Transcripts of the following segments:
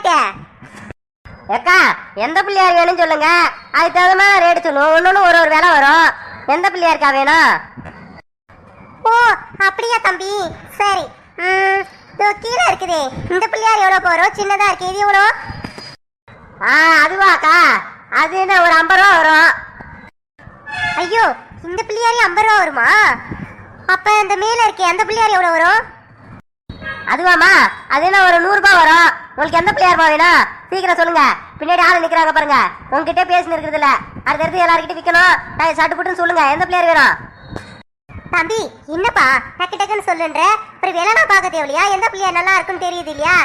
Rate? ஏக்கா எந்த பிள்ளையார் வேணும்னு சொல்லுங்க, அதுக்கு தகுந்த மாதிரி ரேட்டு சொல்லுவோம். ஒன்னொன்னு ஒரு ஒரு விலை வரும். எந்த பிள்ளையாருக்கா வேணும்? ஓ அப்படியா தம்பி, சரி. கீழே இருக்குதே இந்த பிள்ளையார் எவ்வளோ போகிறோம்? சின்னதா இருக்கு, இது எவ்வளோ? அதுவாக்கா, அது என்ன ஒரு 50 ரூபா வரும். ஐயோ, இந்த பிள்ளையாரி 50 ரூபா வருமா? அப்ப இந்த மேல இருக்கே அந்த பிள்ளையார் எவ்வளவு வரும்? அதுவாமா, அது என்ன ஒரு 100 ரூபாய் வரும். உங்களுக்கு எந்த பிள்ளையார் வேணும்? சீக்கிரம் சொல்லுங்க, பின்னாடி ஆளு நிக்கிறாங்க பாருங்க. உங்ககிட்ட பேசின்னு இருக்கிறது இல்ல, அடுத்தடுத்து எல்லார்கிட்ட விற்கணும். நான் சட்டு புட்டுன்னு சொல்லுங்க, எந்த பிள்ளையார் வேணும்? தம்பி என்னப்பா டக்கு டக்குன்னு சொல்லுன்ற, ஒரு வேலைனா பார்க்க தேவையா? எந்த பிள்ளையார் நல்லா இருக்குன்னு தெரியுது இல்லையா?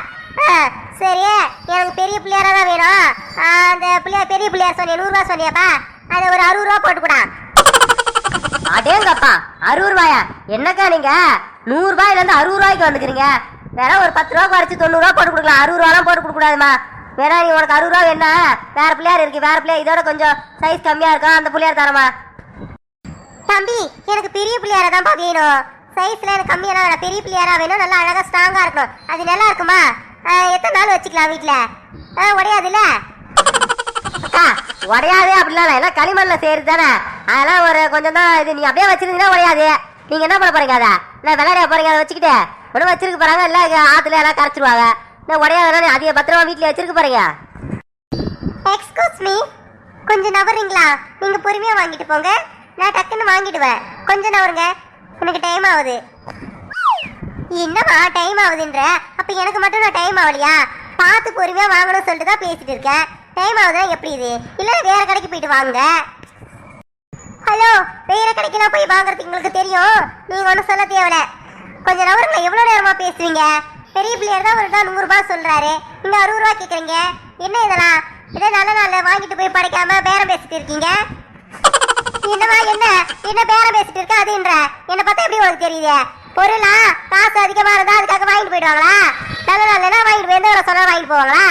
சரி, எனக்கு பெரிய பிள்ளையாரா தான் வேணும். அந்த பிள்ளையார் பெரிய பிள்ளையார் சொன்னியா, 100 ரூபா சொன்னியாப்பா, அதை ஒரு 60 ரூபா போட்டுக்கூடா. அடேங்கப்பா, 60 ரூபாயா? என்னக்கா நீங்க 100 ரூபாயில இருந்து 60 ரூபாய்க்கு வந்துக்கிறீங்க? வேற ஒரு 10 ரூபா குறைச்சி 90 ரூபா போட்டு கொடுக்கலாம். 60 ரூபாலாம் போட்டு கொடுக்க கூடாதுமா. வேணா நீ உனக்கு 60 ரூபா வேணா வேற பிள்ளையார் இருக்கு, வேற பிள்ளையார் இதோட கொஞ்சம் சைஸ் கம்மியா இருக்கும், அந்த பிள்ளையார் தரமா. தம்பி எனக்கு பெரிய பிள்ளையாரா தான்ப்பா வேணும். சைஸ்ல எனக்கு கம்மியா வேணும், பெரிய பிள்ளையாரா வேணும். நல்லா அழகா ஸ்ட்ராங்கா இருக்கணும். அது நல்லா இருக்குமா? எத்தனை நாள் வச்சுக்கலாம் வீட்டுல? உடையாதுல்ல? அக்கா உடையாது அப்படிலாம் இல்லை, எல்லாம் களிமண்ல செய்யறது தானே. அதெல்லாம் ஒரு கொஞ்சம் தான் இது. நீங்க அப்படியே வச்சிருந்தீங்கன்னா உடையாது. நீங்க என்ன பண்ண போறீங்க? அதை நான் விளையாட போறீங்க? அதை வச்சுக்கிட்டு ஒன்றும் வச்சிருக்க போறாங்க, இல்லை ஆத்துல எல்லாம் கரைச்சிருவாங்க. நான் உடையாதுன்னா அதிக பத்திரமா வீட்டுல வச்சிருக்க போறீங்க. எக்ஸ்கூஸ் மீ, கொஞ்சம் நவறீங்களா? நீங்க பொறுமையா வாங்கிட்டு போங்க, நான் டக்குன்னு வாங்கிடுவேன். கொஞ்சம் நவருங்க, எனக்கு டைம் ஆகுது. என்னமா டைம் ஆகுதுன்ற? அப்ப எனக்கு மட்டும் நான் டைம் ஆகலையா? பார்த்து பொறுமையா வாங்கணும்னு சொல்லிட்டு தான் பேசிட்டு இருக்கேன். டைம் ஆகுதுன்னா எப்படி இது? இல்ல வேற கடைக்கு போயிட்டு வாங்க. ஹலோ, வேற கடைக்கெல்லாம் போய் வாங்குறதுக்கு உங்களுக்கு தெரியும், நீங்க ஒன்றும் சொல்ல தேவையில்ல. கொஞ்சம் நவருங்களா, எவ்வளவு நேரமா பேசுறீங்க? பெரிய பிள்ளையார் தான் ஒரு 100 ரூபாய் சொல்றாரு, நீங்க 60 ரூபாய் கேட்குறீங்க. என்ன இதெல்லாம்? இதே நல்ல நாள்ல வாங்கிட்டு போய் படைக்காம பேரம் பேசிட்டு இருக்கீங்க. என்னவா என்ன என்ன பேரம் பேசிட்டு இருக்க? அதுன்ற என்ன பார்த்தா எப்படி உங்களுக்கு தெரியுது? பொருளா காசு அதிகமா இருந்தா அதுக்காக வாங்கிட்டு போயிடுவாங்களா? நல்ல நாள்னா வாங்கிட்டு போய் எந்த சொன்னா வாங்கிட்டு போவாங்களா?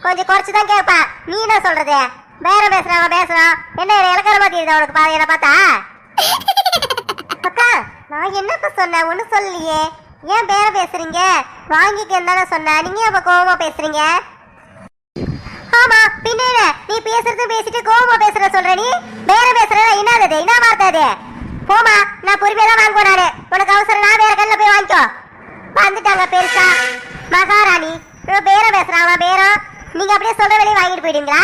கொஞ்சம் குறைச்சுதான் கேட்பேன். நீ என்ன சொல்றது? பேரம் பேசுறாங்க பேசுறான், என்ன இலக்கணமா தெரியுது அவனுக்கு? பாரு என்ன பார்த்தா. அக்கா நான் என்னப்ப சொன்னேன்? ஒன்னும் சொல்லலையே. ஏன் பேரம் பேசுறீங்க? வாங்கிக்கன்னு தானே சொன்னேன், நீங்க அப்ப கோவமா பேசுறீங்க? ஆமா பின்ன நீ பேசுறது பேசிட்டு கோவமா பேசுற சொல்ற. நீ பேரம் பேசுற என்னது? என்ன வார்த்தை அது? போமா, நான் பொறுமையா தான் வாங்குவேன். நானு உனக்கு அவசரம், நான் வேற கல்ல போய் வாங்கிக்கோ. வந்துட்டாங்க பெருசா மகாராணி, பேரம் பேசுறாங்க பேரம். நீங்க அப்படியே சொல்ற வேலையை வாங்கிட்டு போயிடுங்களா?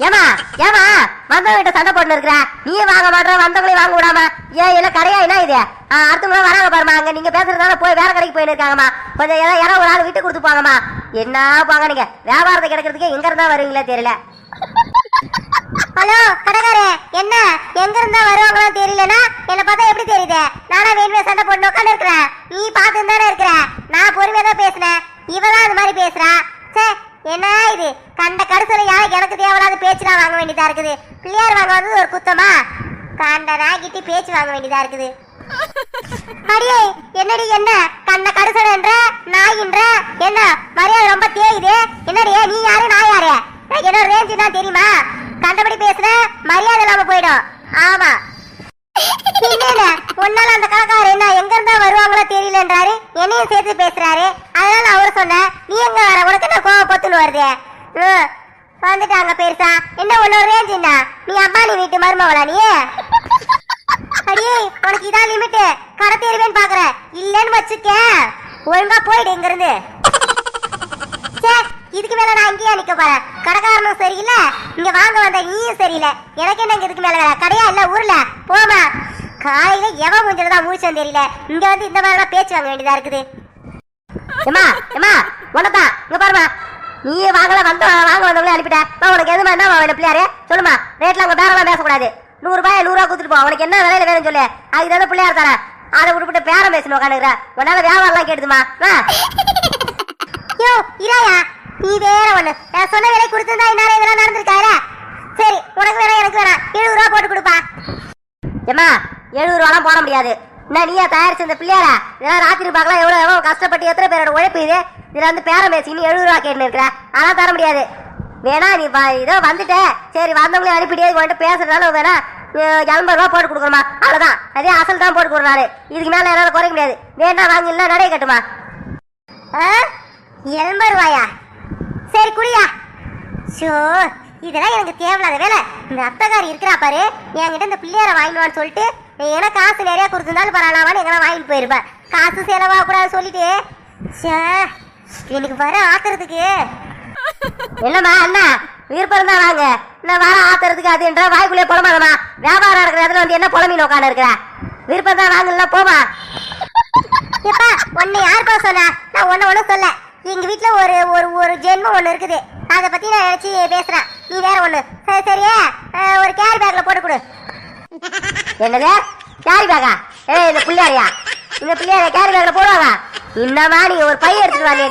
ஏமா ஏமா வந்தவங்கிட்ட சண்டை போட்டு இருக்கிற? நீயே வாங்க மாட்டற, வந்தவங்களே வாங்க விடாமா? ஏன் என்ன கடையா என்ன இது? அடுத்தவங்க வராங்க பாருமா, அங்க நீங்க பேசுறதுனால போய் வேற கடைக்கு போயிட்டு இருக்காங்கம்மா. கொஞ்சம் யாரோ ஒரு ஆள் விட்டு கொடுத்து போங்கம்மா. என்ன போங்க நீங்க, வியாபாரத்தை கிடைக்கிறதுக்கு எங்க இருந்தா வருவீங்களே தெரியல. ஹலோ கடைக்காரே, என்ன எங்க இருந்தா வருவாங்களோ தெரியலனா என்ன பார்த்தா எப்படி தெரியுது? நானா வேணுமே சண்டை போட்டு உட்காந்து இருக்கிறேன், நீ பார்த்து தானே இருக்கிற. நான் பொறுமையா தான் பேசுனேன், இவதான் அது மாதிரி பேசுறா. சே என்ன இது? கண்ட கடுசல யாருக்கு எனக்கு தேவையில்லாத பேச்சுலாம் வாங்க வேண்டியதா இருக்குது. பிள்ளையார் வாங்க வந்தது ஒரு குத்தமா? கண்ட நாய்கிட்ட பேச்சு வாங்க வேண்டியதா இருக்குது. அடியே என்னடி என்ன கண்ட கடுசல் என்ற நாயின்ற? என்ன மரியாதை ரொம்ப தேயுது. என்னடியே நீ யாரு நான் யாரு? எனக்கு என்ன ரேஞ்சு தான் தெரியுமா? கண்டபடி பேசுற மரியாதை இல்லாம போயிடும். ஆமா ஒன்னால அந்த கடைக்காரர் என்ன எங்க இருந்தா வருவாங்களோ தெரியலன்றாரு, என்னையும் சேர்த்து பேசுறாரு. அதனால அவரு சொன்ன, நீ எங்க வர? உனக்கு என்ன கோவம் பொத்துன்னு வருது? வந்துட்டாங்க பெருசா. என்ன உன்னோட ரேஞ்ச் என்ன? நீ அம்பானி வீட்டு மருமவளா நீ? அடியே உனக்கு இதான் லிமிட். கடை தேருவேன்னு பாக்குற? இல்லன்னு வச்சுக்க, ஒழுங்கா போயிடு இங்க இருந்து. இதுக்கு மேல நான் இங்கேயா நிக்க போறேன்? கடைக்காரனும் சரியில்லை, இங்க வாங்க வந்த நீயும் சரியில்லை. எனக்கு என்ன இதுக்கு மேல கடையா இல்ல ஊர்ல? போமா, காலையில எவன் முடிஞ்சதான் முடிச்சேன்னு தெரியல. இங்க வந்து இந்த மாதிரி பேச்சு வாங்க வேண்டியதா இருக்குது. ஏமா ஏமா உனதான் இங்க பாருமா, நீ வாங்கல வாங்க வந்தவங்களே அனுப்பிட்ட. உனக்கு எதுமா என்ன வேணும் பிள்ளையாரு சொல்லுமா? ரேட்ல அவங்க பேரெல்லாம் பேசக்கூடாது. 100 ரூபாய் 100 ரூபா கொடுத்துட்டு போ. உனக்கு என்ன விலையில வேணும்னு சொல்லு, அதுக்கு தானே பிள்ளையார் தரேன். அதை விட்டுவிட்டு பேரம் பேசணும் உட்காந்துக்கிற. உன்னால வியாபாரம்லாம் கேட்டுதுமா? யோ இராயா, நீ வேற ஒண்ணு. நான் சொன்ன விலை கொடுத்துருந்தா இன்னால இதெல்லாம் நடந்திருக்காரு. சரி உனக்கு வேற எனக்கு வேற 70 ரூபா போட்டு கொடுப்பா. ஏமா 70 ரூபாலாம் போட முடியாது. என்ன நீயா தயாரிச்சு இந்த பிள்ளையாரா? இதெல்லாம் ராத்திரி பார்க்கலாம் எவ்வளவு கஷ்டப்பட்டு எத்தனை பேரோட உழைப்பு இது. இதுல வந்து பேரம் பேசி நீ 70 ரூபா கேட்டு இருக்கிற, அதெல்லாம் தர முடியாது. வேணா நீ இதோ வந்துட்ட, சரி வந்தவங்களே அனுப்பிட்டே வந்துட்டு பேசுறதுனால வேணா 80 ரூபா போட்டு கொடுக்குறோமா, அவ்வளவுதான். அதே அசல் தான் போட்டு கொடுக்குறாரு. இதுக்கு மேல என்னால குறைக்க முடியாது. வேணா வாங்கல நடைய கட்டுமா? 80 ரூபாயா? சரி குடியா. ஷோ, இதெல்லாம் எனக்கு தேவையில்லாத வேலை. இந்த அத்தகாரி இருக்கிறா பாரு, என்கிட்ட இந்த பிள்ளையார வாங்கிடுவான்னு சொல்லிட்டு ஏன்னா காசு நிறைய கொடுத்துருந்தாலும் பரவாயில்லாமனு எங்கன்னா வாங்கிட்டு போயிருப்பேன். காசு செலவாக கூடாது சொல்லிட்டு எனக்கு வர ஆத்துறதுக்கு. என்னம்மா அண்ணா விருப்பம் தான் வாங்க, நான் வர ஆத்துறதுக்கு அதுன்ற வாய்க்குள்ளே புலமாதம்மா. வியாபாரம் இருக்கிற இடத்துல வந்து என்ன புலமீன் உட்காந்து இருக்கிற? விருப்பம் தான் வாங்கல போமா. எப்பா உன்னை யாருப்பா சொன்ன? நான் ஒன்னும் சொல்ல. எங்க வீட்டுல ஒரு ஒரு ஒரு ஜென்மம் ஒண்ணு இருக்குது, அதை பத்தி நான் நினைச்சு பேசுறேன். நீ வேற ஒண்ணு. சரி சரியா, ஒரு கேரி பேக்ல போட்டு கொடு. என்னது கேரி பேக்கா? இந்த பிள்ளையாரியா? இந்த பிள்ளையார கேரி பேக்ல போடுவாங்க? என்னமா நீ ஒரு பை எடுத்துட்டு வாங்க,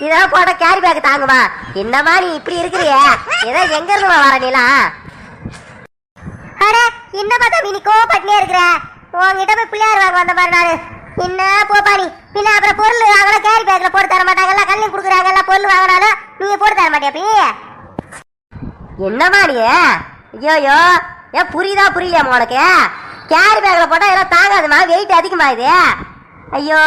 இதெல்லாம் போட்ட கேரி பேக் தாங்குமா? என்னமா நீ இப்படி இருக்கிறிய? ஏதோ எங்க இருந்துமா வர நீலாம்? அட என்னப்பா தம்பி நீ கோவப்பட்டுனே இருக்கிற? உங்ககிட்ட போய் பிள்ளையார் வாங்க வந்த மாதிரி நானு. என்ன போப்பா நீ. பின்ன அப்புறம் பொருள் வாங்கினா கேரி பேக்ல போட்டு தர மாட்டாங்கல்ல, கல்வி கொடுக்குறாங்கல்ல. பொருள் வாங்கினாலும் நீங்க போட்டு தர மாட்டியா? அப்படி என்னமா நீ? ஐயோயோ, ஏன் புரியுதா புரியலையாமா உனக்கு? கேரி பேக்ல போட்டா எல்லாம் தாங்காதுமா, வெயிட் அதிகமா இது. ஐயோ,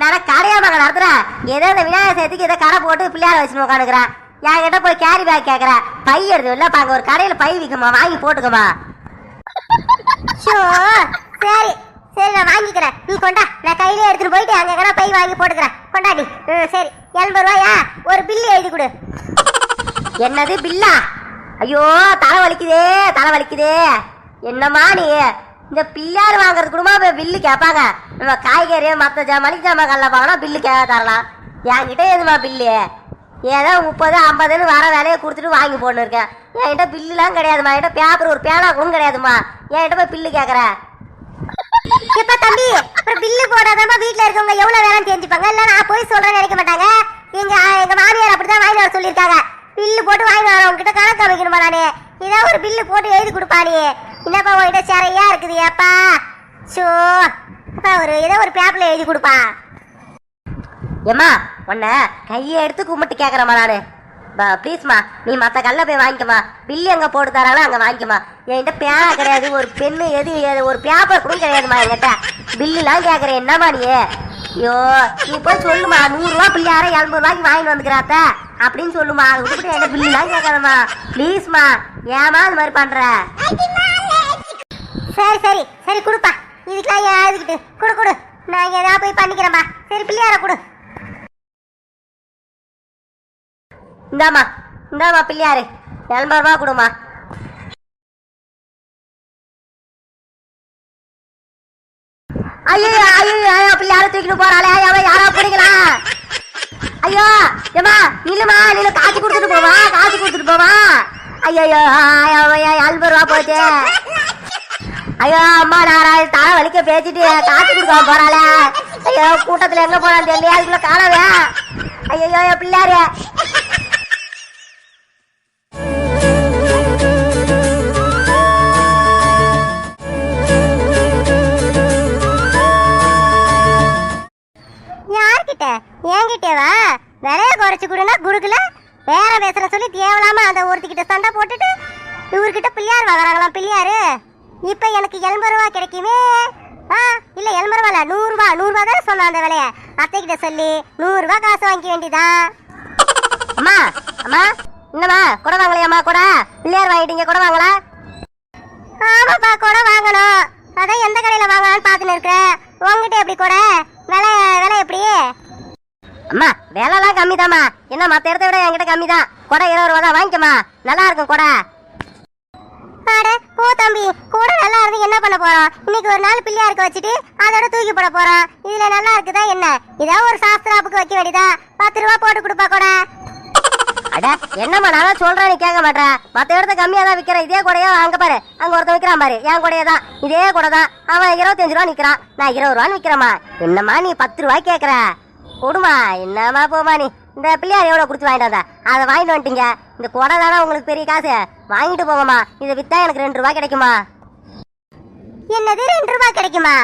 நான் கடையா மகன் நடத்துறேன். ஏதோ இந்த விநாயகர் சதுர்த்திக்கு ஏதோ கடை போட்டு பிள்ளையார வச்சுன்னு உட்காந்துக்கிறேன். என்கிட்ட போய் கேரி பேக் கேட்குற? பை எடுத்து இல்லப்பா, அங்கே ஒரு கடையில் பை விற்குமா, வாங்கி போட்டுக்கமா. ஷோ சரி சரி, நான் வாங்கிக்கிறேன். நீ கொண்டா, நான் கையிலே எடுத்துட்டு போயிட்டு அங்கே பை வாங்கி போட்டுக்கிறேன். கொண்டாடி. சரி 80 ரூபாயா? ஒரு பில்லு எழுதி கொடு. என்னது பில்லா? ஐயோ தலை வலிக்குதே தலை வலிக்குதே. என்னம்மா நீ? இந்த பிள்ளையார் வாங்குறது கூடமா பில்லு கேட்பாங்க? நம்ம காய்கறி மற்ற மளிகை ஜாமான் கல்ல வாங்கினா பில்லு தரலாம். என்கிட்ட எதுமா பில்லு? ஏதோ 30 50ன்னு வர வேலையை கொடுத்துட்டு வாங்கி போட்டு இருக்கேன். என்கிட்ட பில்லுலாம் கிடையாதுமா. என்கிட்ட பேப்பர் ஒரு பேனா கூட கிடையாதுமா. என்கிட்ட போய் பில்லு கேட்குற? இப்ப தம்பி அப்புறம் பில்லு போடாதாம வீட்டுல இருக்கவங்க எவ்வளவு வேலைன்னு தெரிஞ்சுப்பாங்க. இல்ல நான் போய் சொல்றேன்னு நினைக்க மாட்டாங்க. எங்க மாமியார் அப்படிதான் வாங்கி வர சொல்லியிருக்காங்க. பில்லு போட்டு வாங்கி வர உங்ககிட்ட கணக்கு அமைக்கணுமா? நானே இதோ ஒரு பில்லு போட்டு எழுதி கொடுப்பா. நீ என்னப்பா உங்ககிட்ட சேரையா இருக்குது? ஏப்பா ஷோ, ஒரு ஏதோ ஒரு பேப்பர்ல எழுதி கொடுப்பா. ஏம்மா உன்ன கையை எடுத்து கும்பிட்டு கேட்குறம்மா நானு. ப்ளீஸ்மா நீ மற்ற கல்ல போய் வாங்கிக்கமா. பில்லு எங்கே போட்டு தராலும் அங்கே வாங்கிக்கமா. என்கிட்ட பேனா கிடையாது, ஒரு பெண்ணு எது ஒரு பேப்பர் கூட கிடையாதுமா என்கிட்ட. பில்லுலாம் கேட்குறேன் என்னம்மா நீ? ஐயோ நீ போய் சொல்லுமா, 100 ரூபா பிள்ளையார 80 ரூபாய்க்கு வாங்கிட்டு வந்துக்கிறாத்த அப்படின்னு சொல்லுமா. அதை விட்டுட்டு என்கிட்ட பில்லுலாம் கேட்காதம்மா ப்ளீஸ்மா. ஏமா அது மாதிரி பண்ற? சரி சரி சரி கொடுப்பா. இதுக்கெல்லாம் ஏன் எழுதிக்கிட்டு கொடு கொடு, நான் ஏதாவது போய் பண்ணிக்கிறேம்மா. சரி பிள்ளையார கொடு. இந்தாமா இந்தாமா பிள்ளையாரு 80 ரூபா கொடுமா. ஐயோ ஐயோ பிள்ளையார தூக்கிட்டு போறாளே, யாரா பிடிக்கலாம்? ஐயோ ஏமா நில்லுமா, நில்லு, காசு கொடுத்துட்டு போவா, காசு கொடுத்துட்டு போவா. ஐயோ 80 ரூபா போச்சு. ஐயோ அம்மா நான் தலை வலிக்க பேசிட்டு காசு கொடுக்க போறாளே. ஐயோ கூட்டத்துல எங்க போறான்னு தெரியல, அதுக்குள்ள காணவே. ஐயோ பிள்ளையாரு. என்கிட்டவா விலைய குறைச்சு கொடுனா குடுக்கல, வேற பேசுற சொல்லி தேவலாம அந்த ஒருத்திக்கிட்ட சண்டை போட்டுட்டு இவர்கிட்ட பிள்ளையார் வாங்குறாங்களாம். பிள்ளையாரு இப்ப எனக்கு 80 ரூபா கிடைக்குமே. இல்ல 80 ரூபா இல்ல 100 ரூபா. 100 ரூபா தான் சொன்ன அந்த விலைய. அத்தை கிட்ட சொல்லி 100 ரூபா காசு வாங்கிக்க வேண்டியதான். அம்மா அம்மா என்னம்மா கொடை வாங்கலையாம்மா? கொடை பிள்ளையார் வாங்கிட்டீங்க, கொடை வாங்கல? ஆமாப்பா கொடை வாங்கணும். அதான் எந்த கடையில வாங்கலாம்னு பாத்துன்னு இருக்கிறேன். உங்ககிட்ட எப்படி கொடை? விலை எப்படி? அம்மா விலைலாம் கம்மி தாம்மா. என்ன மற்ற இடத்த விட என்கிட்ட கம்மி தான். கொடை 20 ரூபா தான், வாங்கிக்கம்மா. நல்லா இருக்கும் கொடை. அட ஓ தம்பி, கொடை நல்லா இருந்து என்ன பண்ண போறோம்? இன்னைக்கு ஒரு நாள் பிள்ளையாருக்கு வச்சுட்டு அதோட தூக்கி போட போறோம். இதுல நல்லா இருக்குதா என்ன? இதான் ஒரு சாஸ்திராப்புக்கு வைக்க வேண்டியதா. 10 ரூபா போட்டு கொடுப்பா கொடை. அட என்னம்மா நான் சொல்றேன் நீ கேட்க மாட்டேன். மற்ற இடத்த கம்மியா தான் விற்கிறேன். இதே கொடையா அங்க பாரு, அங்க ஒருத்தன் விற்கிறான் பாரு, என் கொடையே தான். இதே கொடை தான். அவன் 25 ரூபா நிக்கிறான், நான் 20 ரூபான்னு விற்கிறேம்மா. என்னம்மா நீ 10 ரூபாய் கேட்கற? கொடுமா. என்னம்மா போமா நீ. இந்த பிள்ளையார் எவ்வளோ கொடுத்து வாங்கிட்டு வந்தா? அதை வாங்கிட்டு வந்துட்டீங்க. இந்த கொடை தானே உங்களுக்கு பெரிய காசு, வாங்கிட்டு போங்கம்மா. இதை வித்தா எனக்கு 2 ரூபாய் கிடைக்குமா? என்னது 2 ரூபாய் கிடைக்குமா?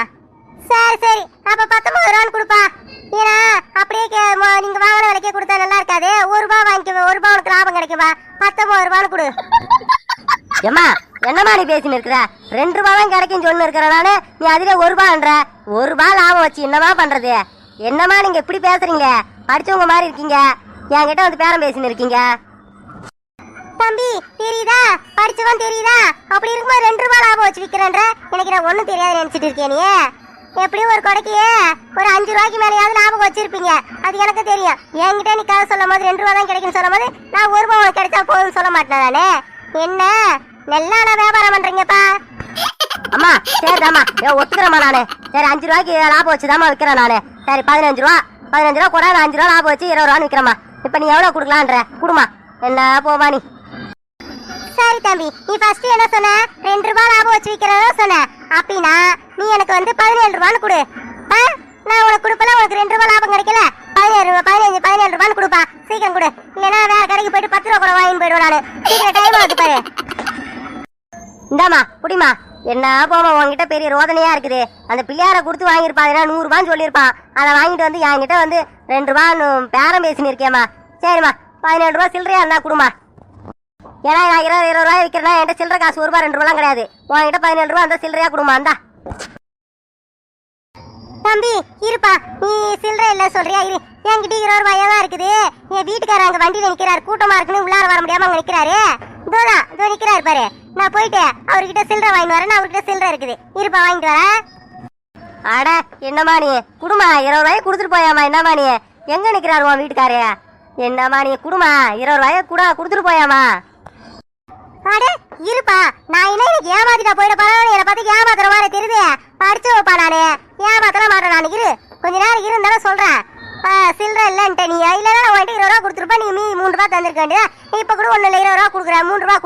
சரி சரி, அப்ப 19 ரூபான்னு கொடுப்பா. ஏன்னா அப்படியே நீங்க வாங்கின விலைக்கே கொடுத்தா நல்லா இருக்காது. 1 ரூபாய் வாங்கிக்க, 1 ரூபாய் உனக்கு லாபம் கிடைக்குமா? 19 ரூபான்னு கொடு. ஏம்மா என்னம்மா நீ பேசின்னு இருக்கிற? 2 ரூபாய் தான் கிடைக்கும் சொன்னு இருக்கிற நானு, நீ அதுல 1 ரூபாய்ன்ற. 1 ரூபாய் லாபம் வச்சு என்னமா பண்றது? என்னம்மா நீங்க இப்படி பேசுறீங்க? படிச்சவங்க மாதிரி இருக்கீங்க. என்கிட்ட வந்து பேரம் பேசின்னு இருக்கீங்க? தம்பி தெரியுதா, படிச்சவன் தெரியுதா, அப்படி இருக்கும்போது 2 ரூபாய் லாபம் வச்சு விற்கிறேன்ற எனக்கு நான் ஒன்றும் தெரியாது நினைச்சிட்டு இருக்கேன். நீ எப்படியும் ஒரு கொடைக்கு ஒரு 5 ரூபாய்க்கு மேலேயாவது லாபம் வச்சிருப்பீங்க, அது எனக்கு தெரியும். என்கிட்ட நீ கதை சொல்லும் போது 2 ரூபா தான் கிடைக்குன்னு சொல்லும் போது நான் 1 ரூபா உனக்கு கிடைச்சா போதும்னு சொல்ல மாட்டேன் நானே. என்ன நல்லா நான் வியாபாரம் பண்றீங்கப்பா. அம்மா சரிதாம்மா, ஒத்துக்கிறேம்மா நானு. சரி 5 ரூபாய்க்கு லாபம் வச்சுதாம்மா விற்கிறேன் நானு. சரி 15 ரூபா கூட 5 ரூபா லாபம் வச்சு 20 ரூபான்னு விற்கிறேம்மா. இப்போ நீ எவ்வளோ கொடுக்கலான்ற குடுமா, என்ன போமா நீ. சரி தம்பி, நீ ஃபர்ஸ்ட் என்ன சொன்ன? 2 ரூபாய் லாபம் வச்சு விற்கிறதா சொன்ன. அப்படின்னா நீ எனக்கு வந்து 17 ரூபான்னு கொடு. நான் உனக்கு கொடுப்பல, உனக்கு 2 ரூபாய் லாபம் கிடைக்கல. 17 ரூபான்னு கொடுப்பா, சீக்கிரம் கொடு. இல்லைன்னா வேற கடைக்கு போயிட்டு 10 ரூபா கூட வாங்கிட்டு போயிடுவேன் நானு. சீக்கிரம் டைம் ஆகுது பாரு. இந்தாமா குடிமா. என்ன போமா, உங்ககிட்ட பெரிய ரோதனையா இருக்குது. அந்த பிள்ளையார கொடுத்து வாங்கியிருப்பான், 100 ரூபான்னு சொல்லியிருப்பான். அதை வாங்கிட்டு வந்து என்கிட்ட வந்து 2 ரூபான்னு பேரம் பேசின்னு இருக்கேம்மா. சரிம்மா 17 ரூபா சில்லறையா இருந்தா கொடுமா. ஏன்னா நான் 20 ரூபாய் விற்கிறேன்னா என்கிட்ட சில்லறை காசு 1 ரூபா 2 ரூபாலாம் கிடையாது. உங்ககிட்ட 17 ரூபா அந்த சில்லறையா கொடுமா. இந்தா தம்பி இருப்பா, நீ சில்லறை இல்ல சொல்றியா? இரு, என்கிட்ட 20 ரூபாயா தான் இருக்குது. என் வீட்டுக்காரர் அங்க வண்டியில நிக்கிறாரு, கூட்டமா இருக்குன்னு உள்ளார வர முடியாம அங்க நிக்கிறாரு. இதோ நிக்கிறாரு பாரு. நான் போயிட்டு அவர்கிட்ட சில்லறை வாங்கிட்டு வரேன். அவர்கிட்ட சில்லறை இருக்குது, இருப்பா வாங்கிட்டு வரேன். அட என்னம்மா நீ குடுமா, 20 ரூபாய் கொடுத்துட்டு போயாமா. என்னம்மா நீ எங்க நிக்கிறாரு உன் வீட்டுக்காரு? என்னம்மா நீ குடுமா, 20 ரூபாய கூட கொடுத்துட்டு போயாமா. அட இருப்பா, நான் என்ன எனக்கு ஏமாத்திட்டா போயிட பரவாயில்ல. என்னை பார்த்து ஏமாத்துற மாதிரி தெரியுது. படிச்சு வைப்பா, நானு ஏமாத்தல மாட்டேன். நான் கொஞ்ச நேரம் இருந்தாலும் சொல்றேன். சில்லறை இல்லன்ட்டு நீ இல்லைன்னா உன்கிட்ட 20 ரூபா கொடுத்துருப்பா. நீ 3 ரூபா தந்திருக்க வேண்டியதா. இப்ப கூட ஒண்ணு 20 ரூபா கொடுக்குறேன், 3 ரூபா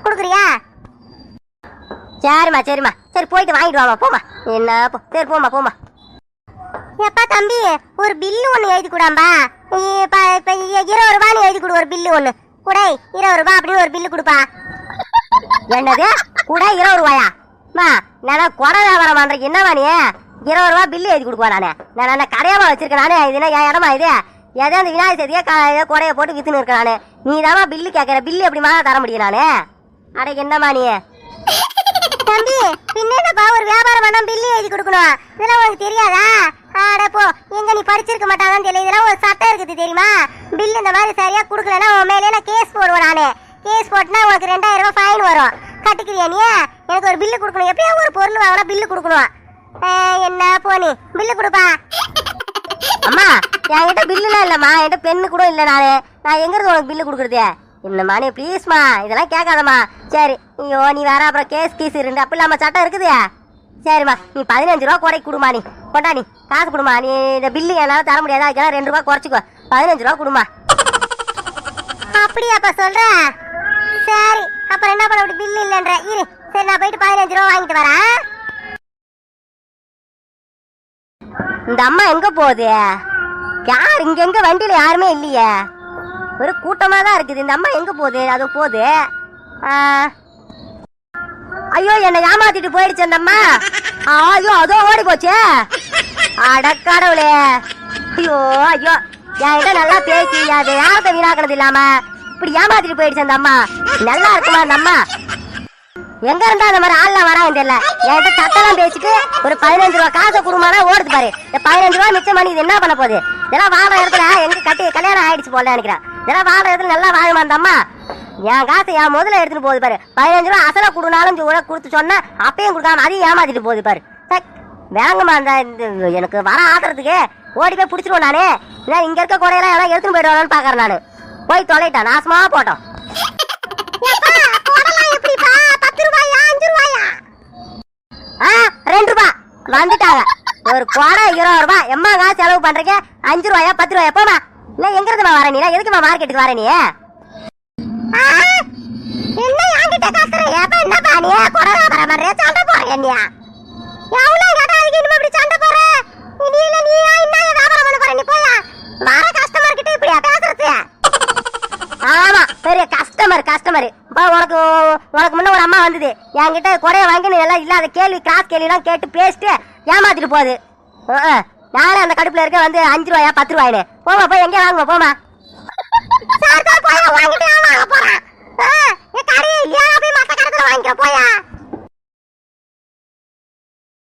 கொடுக்குறியா? சரிம்மா சரி போயிட்டு வாங்கிட்டு வாமா போமா. என்ன சரி போமா. எப்பா தம்பி, ஒரு பில்லு ஒண்ணு எழுதி கூடாம்பா. இப்ப 20 ரூபான்னு எழுதி கொடு. ஒரு பில்லு ஒண்ணு கூட 20 ரூபாய் அப்படின்னு ஒரு பில்லு கொடுப்பா. என்னது கூட 20 ரூபாயா? நான் குறை வியாபாரம் பண்றேன். என்னவா நீ 20 ரூபாய் பில்லு எழுதி கொடுக்குவா? நான் கடையாம வச்சிருக்கேன் நானே. இது என்ன என் இடமா இது? ஏதோ அந்த விநாயகர் சதுர்த்தியை குறைய போட்டு வித்துன்னு இருக்கேன் நானு. நீ தாமா பில்லு கேட்கற, பில்லு எப்படிமா தர முடியும் நானு? அட என்னமா நீ தம்பி, பின்னப்பா ஒரு வியாபாரம் பண்ணா பில்லு எழுதி கொடுக்கணும். இதெல்லாம் உனக்கு தெரியாதா? அட போ, எங்க நீ படிச்சிருக்க மாட்டாதான் தெரியல. இதெல்லாம் ஒரு சட்டம் இருக்குது தெரியுமா? பில்லு இந்த மாதிரி சரியா கொடுக்கலன்னா உன் மேலே நான் கேஸ் போடுவேன் நானு. கேஸ் போட்டுனா உனக்கு 2000 ரூபாய் ஃபைன் வரும். கட்டிக்கிறியா நீ? எனக்கு ஒரு பில்லு கொடுக்கணும். எப்படியா ஒரு பொருள் வாங்கினா பில்லு கொடுக்கணும். என்ன போனி பில்லு கொடுப்பா. அம்மா என்கிட்ட பில்லுலாம் இல்லம்மா, என்கிட்ட பெண்ணு கூட இல்லை. நான் எங்க இருந்து உனக்கு பில்லு கொடுக்குறது? என்னம்மா நீ ப்ளீஸ்மா, இதெல்லாம் கேட்காதம்மா. சரி ஐயோ நீ வேற அப்புறம் கேஸ் இருந்து அப்படி இல்லாம சட்டம் இருக்குது. சரிம்மா நீ 15 ரூபா குறைக்கு கொடுமா. நீ கொண்டா, நீ காசு கொடுமா. நீ இந்த பில்லு என்னால தர முடியாது, அதுக்கெல்லாம் 2 ரூபா குறைச்சிக்கோ. 15 ரூபா கொடுமா. அப்படியாப்பா சொல்ற? சரி அப்புறம் என்ன பண்ண, அப்படி பில்லு இல்லைன்ற. இரு சரி நான் போயிட்டு 15 ரூபா வாங்கிட்டு வரேன். இந்த அம்மா எங்க போகுது? யார் இங்க வண்டியில யாருமே இல்லையே, ஒரு கூட்டமா தான் இருக்குது. இந்த அம்மா எங்க போகுது? அது போகுது. ஐயோ என்னை ஏமாத்திட்டு போயிடுச்சு அந்த அம்மா. ஐயோ அதோ ஓடி போச்சு. அடக்கடவுளே, ஐயோ என்கிட்ட நல்லா பேசி அது யாரத்தை வீணாக்கினது இல்லாம இப்படி ஏமாத்திட்டு போயிடுச்சு அந்த அம்மா. நல்லா இருக்குமா அந்த அம்மா? எங்க இருந்தா அந்த மாதிரி ஆள்லாம் வராங்க தெரியல. என்கிட்ட சத்தெல்லாம் பேசிட்டு ஒரு 15 ரூபா காசை குடும்பம்னா ஓடுது பாரு. இந்த 15 ரூபா மிச்சம் பண்ணி இது என்ன பண்ண போகுது? இதெல்லாம் வாழ இடத்துல எங்க கல்யாணம் ஆயிடுச்சு போல நினைக்கிறேன். இதெல்லாம் வாழ இடத்துல நல்லா வாழுமா அந்த அம்மா? என் காசை என் முதல்ல எடுத்துட்டு போகுது பாரு. 15 ரூபா அசலை கொடுனாலும் கொடுத்து சொன்னா அப்பயும் கொடுக்காம அதையும் ஏமாத்திட்டு போகுது பாரு. வேங்கம்மா அந்த எனக்கு வர ஆத்துறதுக்கு ஓடி போய் பிடிச்சிருவோம் நானு. இங்க இருக்க குறையெல்லாம் எல்லாம் எடுத்துன்னு போயிடுவானு பாக்குறேன் நானு. போய் தொலைட்டான், நாசமா போட்டோம். 2 ரூபாய் வந்துட்டாங்க. ஒரு குடை 20 ரூபாய். எம்மா காசு செலவு பண்றீங்க? 5 ரூபாயா 10 ரூபாயா? போமா. இல்ல எங்க இருந்துமா வர நீ? எதுக்குமா மார்க்கெட்டுக்கு வர நீ? என்ன என்கிட்ட கத்துற? என்னப்பா நீ குடை வியாபாரம் பண்ற? சண்டை போற நீ? எவ்வளவு கேட்டா அதுக்கு இன்னும் இப்படி சண்டை போற? நீ இல்ல நீ என்ன வியாபாரம் பண்ண போற? நீ போயா வர கஸ்டமர் கிட்ட இப்படியா பேசுறது? ஆமா பெரிய கஸ்டமர். உனக்கு முன்ன ஒரு அம்மா வந்தது என்கிட்ட குறைய வாங்கி எல்லாம் இல்லாத கேள்வி கிராஸ் கேள்விலாம் கேட்டு பேசிட்டு ஏமாத்திட்டு போகுது. நானே அந்த கடுப்புல இருக்க வந்து 5 ரூபாயா 10 ரூபாயின்னு. போமா போய் எங்கே வாங்குவா போமா. வாங்கிட்டு போறேன். போயா